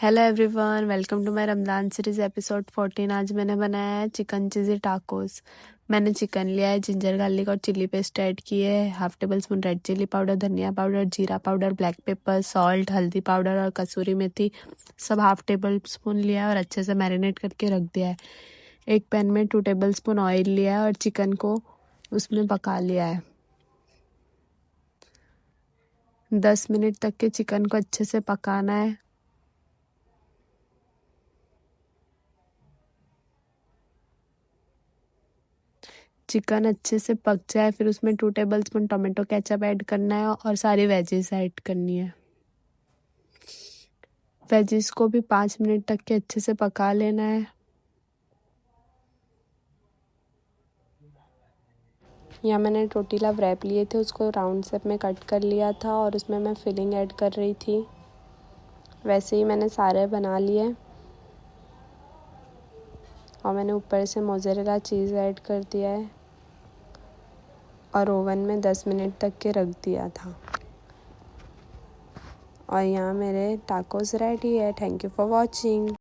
Hello everyone, welcome to my Ramzan series episode 14। आज मैंने बनाया है चिकन चीज़ी टाकोस। मैंने चिकन लिया है, जिंजर गार्लिक और चिली पेस्ट ऐड की है, half tablespoon red chilli powder, धनिया पाउडर, जीरा पाउडर, ब्लैक पेपर, सॉल्ट, हल्दी पाउडर और कसूरी मेथी सब हाफ टेबल स्पून लिया है और अच्छे से मैरिनेट करके रख दिया है। एक पैन में 2 टेबल स्पून ऑयल लिया है और चिकन को उसमें पका लिया है। 10 मिनट तक के चिकन को अच्छे से पकाना है। चिकन अच्छे से पक जाए फिर उसमें 2 table spoon tomato ketchup add करना है और सारी वेजीज ऐड करनी है। वेजीज को भी 5 मिनट तक के अच्छे से पका लेना है। यहाँ मैंने टोटीला व्रैप लिए थे, उसको राउंड शेप में कट कर लिया था और उसमें मैं फिलिंग ऐड कर रही थी। वैसे ही मैंने सारे बना लिए और मैंने ऊपर से मोज़रेला चीज़ ऐड कर दिया है और ओवन में 10 मिनट तक के रख दिया था। और यहाँ मेरे टाकोस रेडी है। Thank you for watching.